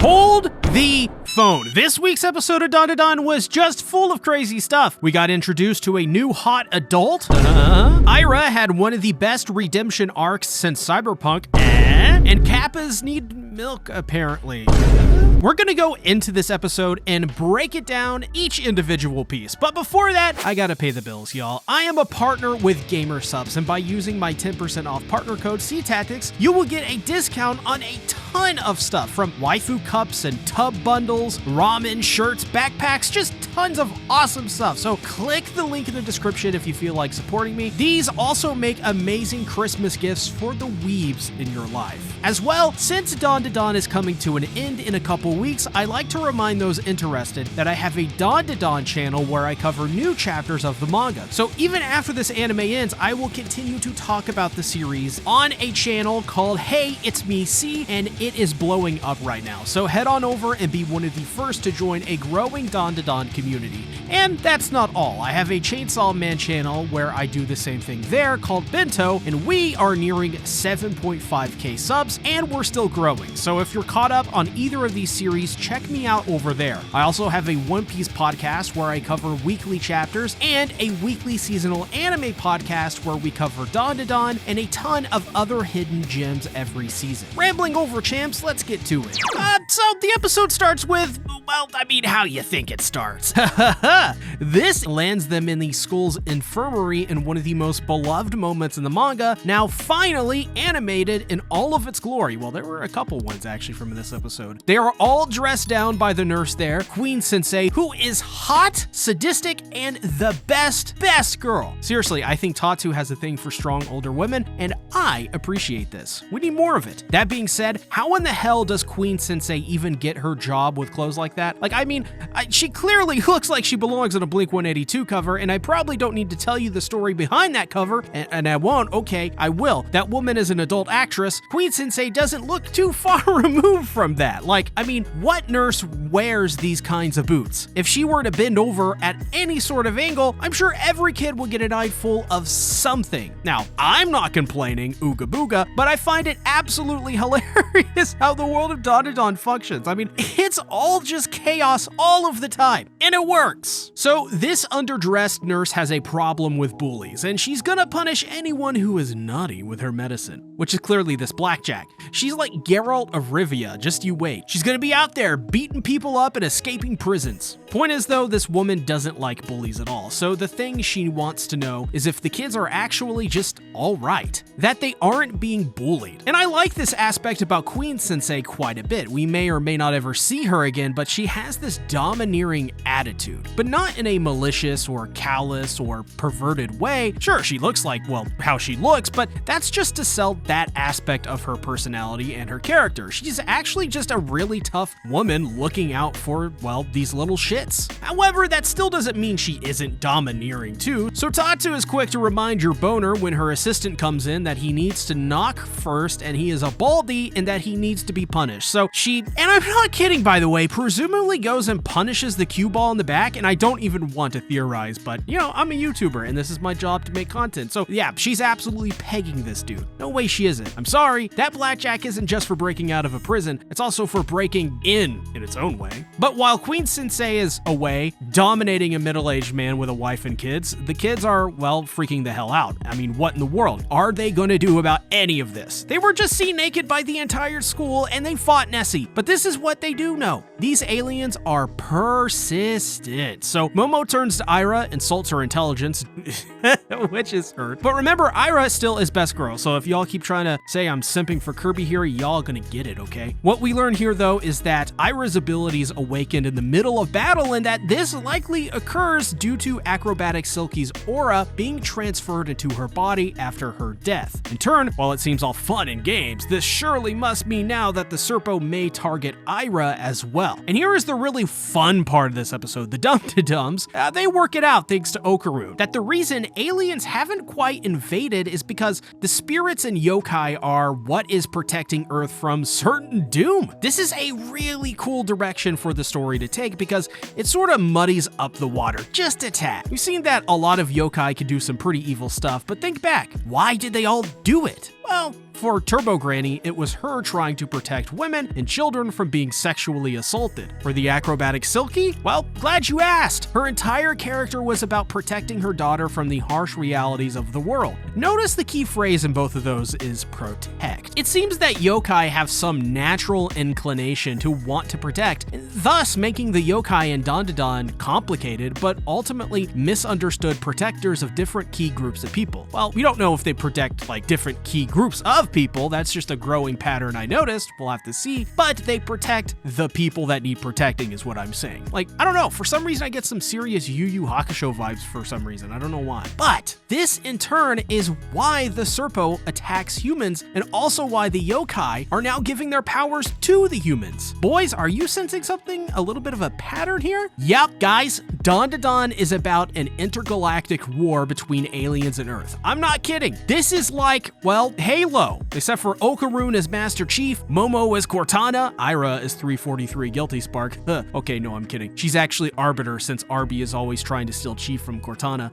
Hold the phone. This week's episode of Dandadan was just full of crazy stuff. We got introduced to a new hot adult. Ira had one of the best redemption arcs since Cyberpunk. And Kappas need milk, apparently. We're gonna go into this episode and break it down each individual piece. But before that, I gotta pay the bills, y'all. I am a partner with Gamer Subs, and by using my 10% off partner code CTactics, you will get a discount on a ton of stuff, from waifu cups and tub bundles, ramen, shirts, backpacks, just tons of awesome stuff. So click the link in the description if you feel like supporting me. These also make amazing Christmas gifts for the weebs in your life. As well, since Dandadan is coming to an end in a couple weeks, I like to remind those interested that I have a Dandadan channel where I cover new chapters of the manga. So even after this anime ends, I will continue to talk about the series on a channel called Hey, It's Me C, and it is blowing up right now. So head on over and be one of the first to join a growing Dandadan community. And that's not all. I have a Chainsaw Man channel where I do the same thing there called Bento, and we are nearing 7.5k subs, and we're still growing. So if you're caught up on either of these series, check me out over there. I also have a One Piece podcast where I cover weekly chapters, and a weekly seasonal anime podcast where we cover Dandadan and a ton of other hidden gems every season. Rambling over, champs, let's get to it. So the episode starts with, well, I mean, how you think it starts. This lands them in the school's infirmary in one of the most beloved moments in the manga, now finally animated in all of its glory. Well, there were a couple ones actually from this episode. They are all dressed down by the nurse there, Queen Sensei, who is hot, sadistic, and the best girl. Seriously, I think Tatu has a thing for strong older women, and I appreciate this. We need more of it. That being said, how in the hell does Queen Sensei even get her job with clothes like that? Like, I mean, she clearly looks like she belongs on a Blink-182 cover, and I probably don't need to tell you the story behind that cover, and I won't. Okay, I will. That woman is an adult actress. Queen Sensei doesn't look too far removed from that. Like, I mean, what nurse wears these kinds of boots? If she were to bend over at any sort of angle, I'm sure every kid would get an eyeful of something. Now, I'm not complaining, ooga booga, but I find it absolutely hilarious how the world of Dandadan functions. I mean, it's all just chaos all of the time, and it works. So this underdressed nurse has a problem with bullies, and she's gonna punish anyone who is naughty with her medicine, which is clearly this Blackjack. She's like Geralt of Rivia, just you wait. She's gonna be out there beating people up and escaping prisons. Point is though, this woman doesn't like bullies at all, so the thing she wants to know is if the kids are actually just alright, that they aren't being bullied. And I like this aspect about Queen Sensei quite a bit. We may or may not ever see her again, but she has this domineering attitude, but not in a malicious or callous or perverted way. Sure, she looks like, well, how she looks, but that's just to sell that aspect of her personality and her character. She's actually just a really tough woman looking out for, well, these little shits. However, that still doesn't mean she isn't domineering too, so Tatu is quick to remind your boner when her assistant comes in that he needs to knock first and he is a baldy and that he needs to be punished. So she, and I'm not kidding by the way, presumably goes and punishes the cue ball in the back, and I don't even want to theorize, but you know, I'm a YouTuber and this is my job to make content. So yeah, she's absolutely pegging this dude. No way she isn't. I'm sorry, that Blackjack isn't just for breaking out of a prison, it's also for breaking in its own way. But while Queen Sensei is away, dominating a middle-aged man with a wife and kids, the kids are, well, freaking the hell out. I mean, what in the world are they gonna do about any of this? They were just seen naked by the entire school and they fought Nessie, but this is what they do know. These aliens are persistent. So Momo turns to Ira, insults her intelligence, which is hurt. But remember, Ira still is best girl, so if y'all keep trying to say I'm simping for Kirby here, y'all gonna get it, okay? What we learn here though is that Ira's abilities awakened in the middle of battle, and that this likely occurs due to acrobatic Silky's aura being transferred into her body after her death. In turn, while it seems all fun and games, this surely must mean now that the Serpo may target Ira as well. And here is the really fun part of this episode. The Dum-de-Dums, they work it out thanks to Okaron, that the reason aliens haven't quite invaded is because the spirits and yokai are what is protecting Earth from certain doom. This is a really cool direction for the story to take because it sort of muddies up the water just a tad. We've seen that a lot of yokai can do some pretty evil stuff, but think back, why did they all do it? Well, for Turbo Granny, it was her trying to protect women and children from being sexually assaulted. For the acrobatic Silky, well, glad you asked. Her entire character was about protecting her daughter from the harsh realities of the world. Notice the key phrase in both of those is protect. It seems that yokai have some natural inclination to want to protect, thus making the yokai in Dandadan complicated but ultimately misunderstood protectors of different key groups of people. Well, we don't know if they protect like different key groups of people, that's just a growing pattern I noticed, we'll have to see, but they protect the people that need protecting is what I'm saying. Like, I don't know, for some reason I get some serious Yu Yu Hakusho vibes for some reason, I don't know why. But this in turn is why the Serpo attacks humans and also why the yokai are now giving their powers to the humans. Boys, are you sensing something, a little bit of a pattern here? Yep, guys, Dandadan is about an intergalactic war between aliens and Earth. I'm not kidding. This is like, well, Halo, except for Okaron as Master Chief, Momo as Cortana, Ira is 343 Guilty Spark. Okay, no, I'm kidding. She's actually Arbiter since Arby is always trying to steal Chief from Cortana,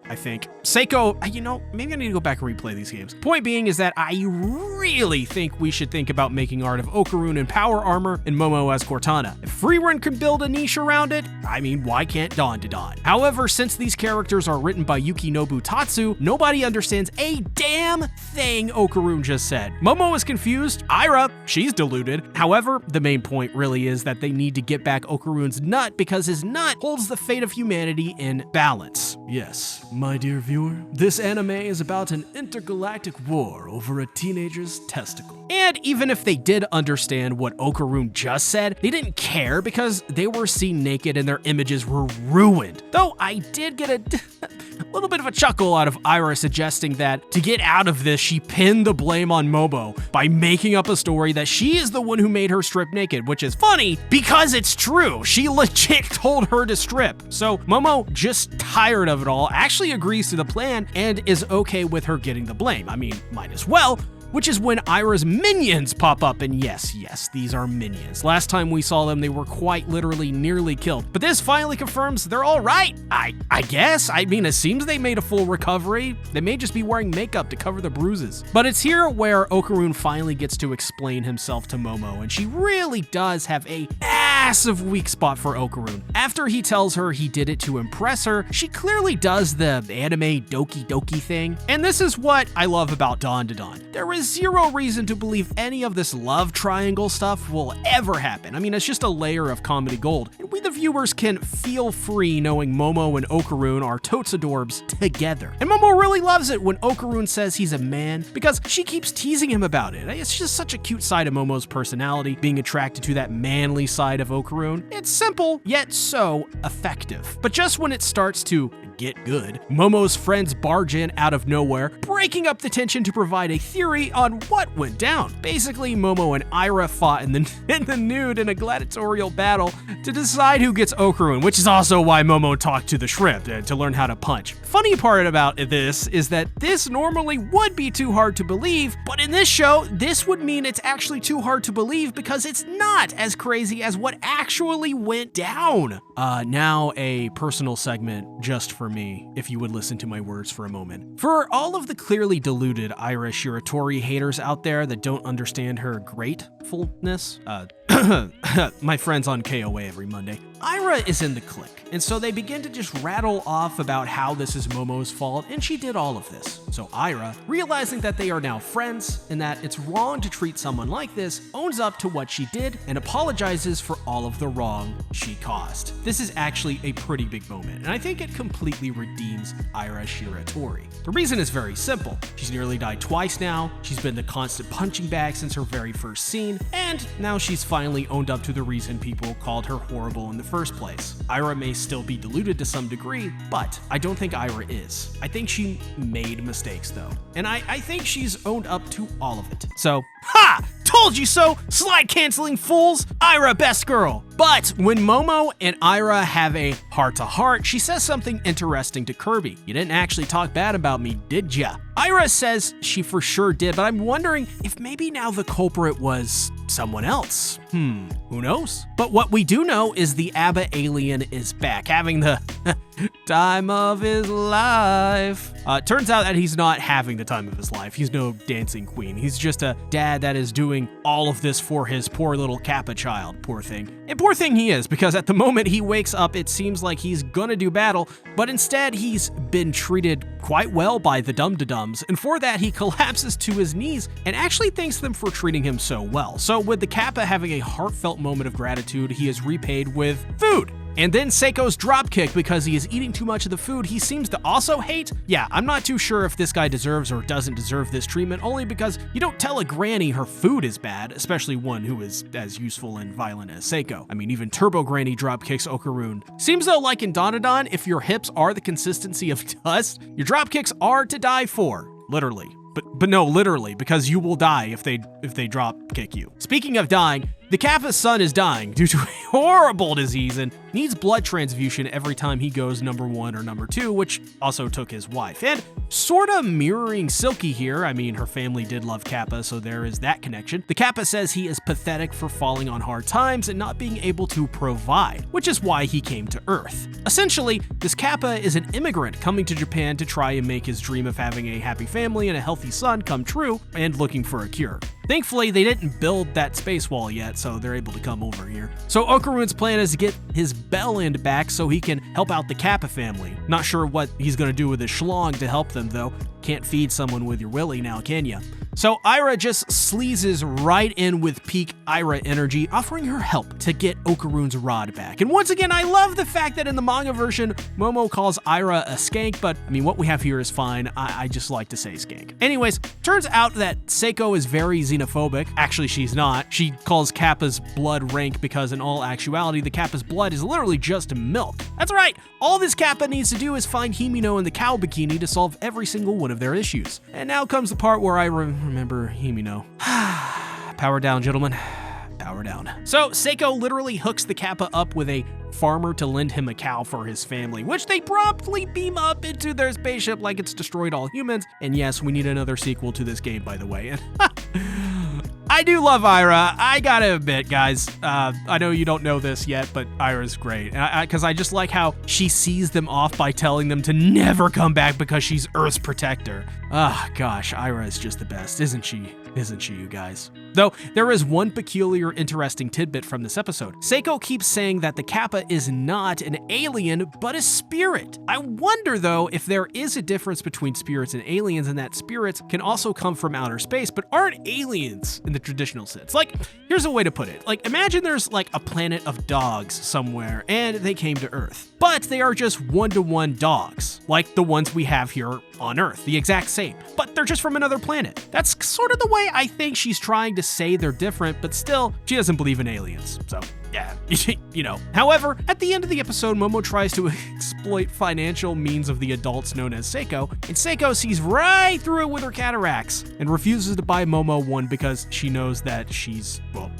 I think. Seiko, you know, maybe I need to go back and replay these games. Point being is that I really think we should think about making art of Okaron in power armor and Momo as Cortana. If Freerun can build a niche around it, I mean, why can't Dandadan? However, since these characters are written by Yukinobu Tatsu, nobody understands a damn thing Okaron just said. Momo is confused, Ira, she's deluded. However, the main point really is that they need to get back Okaron's nut because his nut holds the fate of humanity in balance. Yes, my dear viewer, this anime is about an intergalactic war over a teenager's testicle. And even if they did understand what Okaron just said, they didn't care because they were seen naked and their images were ruined. Though I did get a little bit of a chuckle out of Ira suggesting that to get out of this, she pinned the blame on Momo by making up a story that she is the one who made her strip naked, which is funny because it's true. She legit told her to strip. So Momo, just tired of it all, actually agrees to the plan and is okay with her getting the blame. I mean, might as well. Which is when Ira's minions pop up, and yes, these are minions. Last time we saw them, they were quite literally nearly killed. But this finally confirms they're all right, I guess. I mean, it seems they made a full recovery. They may just be wearing makeup to cover the bruises. But it's here where Okaron finally gets to explain himself to Momo, and she really does have a massive weak spot for Okaron. After he tells her he did it to impress her, she clearly does the anime doki doki thing. And this is what I love about Dandadan. There is zero reason to believe any of this love triangle stuff will ever happen. I mean, it's just a layer of comedy gold. And we the viewers can feel free knowing Momo and Okaron are totes adorbs together. And Momo really loves it when Okaron says he's a man because she keeps teasing him about it. It's just such a cute side of Momo's personality, being attracted to that manly side of Okaron. It's simple, yet so effective. But just when it starts to get good, Momo's friends barge in out of nowhere, breaking up the tension to provide a theory on what went down. Basically, Momo and Ira fought in the nude in a gladiatorial battle to decide who gets Okaron, which is also why Momo talked to the shrimp to learn how to punch. Funny part about this is that this normally would be too hard to believe, but in this show, this would mean it's actually too hard to believe because it's not as crazy as what actually went down. Now a personal segment just for me, if you would listen to my words for a moment. For all of the clearly deluded Ira Shiratori haters out there that don't understand her gratefulness, my friends on KOA every Monday, Ira is in the clique, and so they begin to just rattle off about how this is Momo's fault, and she did all of this. So Ira, realizing that they are now friends and that it's wrong to treat someone like this, owns up to what she did and apologizes for all of the wrong she caused. This is actually a pretty big moment, and I think it completely redeems Ira Shiratori. The reason is very simple. She's nearly died twice now, she's been the constant punching bag since her very first scene, and now she's finally owned up to the reason people called her horrible in the first place. Ira may still be deluded to some degree, but I don't think Ira is. I think she made mistakes though, and I think she's owned up to all of it. So, ha! Told you so, slide canceling fools! Ira best girl! But when Momo and Ira have a heart-to-heart, she says something interesting to Kirby. You didn't actually talk bad about me, did ya? Ira says she for sure did, but I'm wondering if maybe now the culprit was someone else. Who knows? But what we do know is the ABBA alien is back, having the Time of his life. Turns out that he's not having the time of his life. He's no dancing queen. He's just a dad that is doing all of this for his poor little Kappa child. Poor thing. And poor thing he is, because at the moment he wakes up, it seems like he's gonna do battle, but instead he's been treated quite well by the Dum-Da-Dums, and for that he collapses to his knees and actually thanks them for treating him so well. So with the Kappa having a heartfelt moment of gratitude, he is repaid with food. And then Seiko's dropkick because he is eating too much of the food he seems to also hate. Yeah, I'm not too sure if this guy deserves or doesn't deserve this treatment, only because you don't tell a granny her food is bad, especially one who is as useful and violent as Seiko. I mean, even Turbo Granny dropkicks Okaron. Seems though like in Dandadan, if your hips are the consistency of dust, your dropkicks are to die for, literally. But no, literally, because you will die if they drop kick you. Speaking of dying, the Kappa's son is dying due to a horrible disease and needs blood transfusion every time he goes number 1 or number 2, which also took his wife. And sorta mirroring Silky here, I mean, her family did love Kappa, so there is that connection. The Kappa says he is pathetic for falling on hard times and not being able to provide, which is why he came to Earth. Essentially, this Kappa is an immigrant coming to Japan to try and make his dream of having a happy family and a healthy son come true and looking for a cure. Thankfully, they didn't build that space wall yet, so they're able to come over here. So Okaron's plan is to get his bell end back so he can help out the Kappa family. Not sure what he's gonna do with his schlong to help them though. Can't feed someone with your willy now, can ya? So Ira just sleazes right in with peak Ira energy, offering her help to get Okaron's rod back. And once again, I love the fact that in the manga version, Momo calls Ira a skank, but I mean, what we have here is fine. I just like to say skank. Anyways, turns out that Seiko is very xenophobic. Actually, she's not. She calls Kappa's blood rank because in all actuality, the Kappa's blood is literally just milk. That's right. All this Kappa needs to do is find Himino in the cow bikini to solve every single one of their issues. And now comes the part where I remember Himino. Power down, gentlemen. Power down. So Seiko literally hooks the Kappa up with a farmer to lend him a cow for his family, which they promptly beam up into their spaceship like it's destroyed all humans. And yes, we need another sequel to this game, by the way. I do love Ira. I gotta admit, guys, I know you don't know this yet, but Ira's great. Because I just like how she sees them off by telling them to never come back because she's Earth's protector. Ah, gosh, Ira is just the best, isn't she? Isn't she, you guys? Though, there is one peculiar, interesting tidbit from this episode. Seiko keeps saying that the Kappa is not an alien, but a spirit. I wonder, though, if there is a difference between spirits and aliens, and that spirits can also come from outer space, but aren't aliens in the traditional sense. Like, here's a way to put it. Like, imagine there's like a planet of dogs somewhere, and they came to Earth. But they are just one-to-one dogs, like the ones we have here on Earth, the exact same, but they're just from another planet. That's sort of the way I think she's trying to say they're different, but still, she doesn't believe in aliens, so yeah, you know. However, at the end of the episode, Momo tries to exploit financial means of the adults known as Seiko, and Seiko sees right through it with her cataracts and refuses to buy Momo one because she knows that she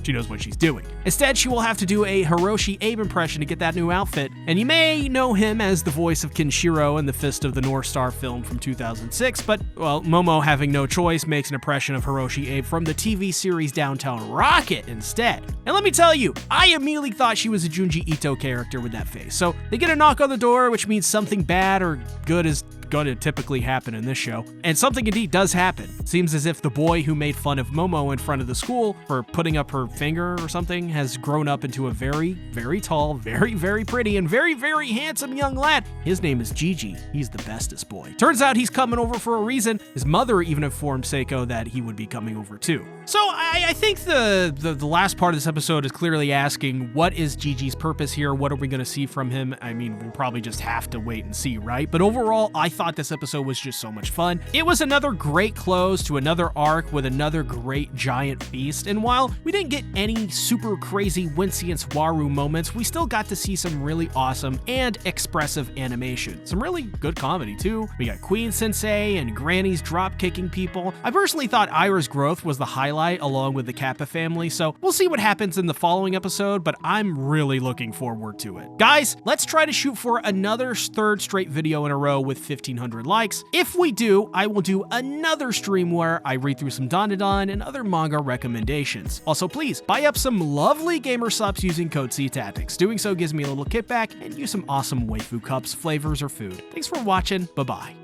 knows what she's doing. Instead, she will have to do a Hiroshi Abe impression to get that new outfit, and you may know him as the voice of Kenshiro in the Fist of the North Star film from 2006, but, well, Momo, having no choice, makes an impression of Hiroshi Abe from the TV series Downtown Rocket instead. And let me tell you, I immediately thought she was a Junji Ito character with that face. So they get a knock on the door, which means something bad or good is going to typically happen in this show. And something indeed does happen. Seems as if the boy who made fun of Momo in front of the school for putting up her finger or something has grown up into a very, very tall, very, very pretty, and very, very handsome young lad. His name is Gigi. He's the bestest boy. Turns out he's coming over for a reason. His mother even informed Seiko that he would be coming over too. So I think the last part of this episode is clearly asking, what is Gigi's purpose here? What are we going to see from him? I mean, we'll probably just have to wait and see, right? But overall, I thought this episode was just so much fun. It was another great close to another arc with another great giant feast. And while we didn't get any super crazy Wincy and Swaru moments, we still got to see some really awesome and expressive animation. Some really good comedy too. We got Queen Sensei and Granny's drop kicking people. I personally thought Ira's growth was the highlight highlight along with the Kappa family, so we'll see what happens in the following episode, but I'm really looking forward to it. Guys, let's try to shoot for another third straight video in a row with 1,500 likes. If we do, I will do another stream where I read through some Dandadan and other manga recommendations. Also, please buy up some lovely gamer subs using code CTactics. Doing so gives me a little kickback and you some awesome waifu cups, flavors, or food. Thanks for watching. Bye-bye.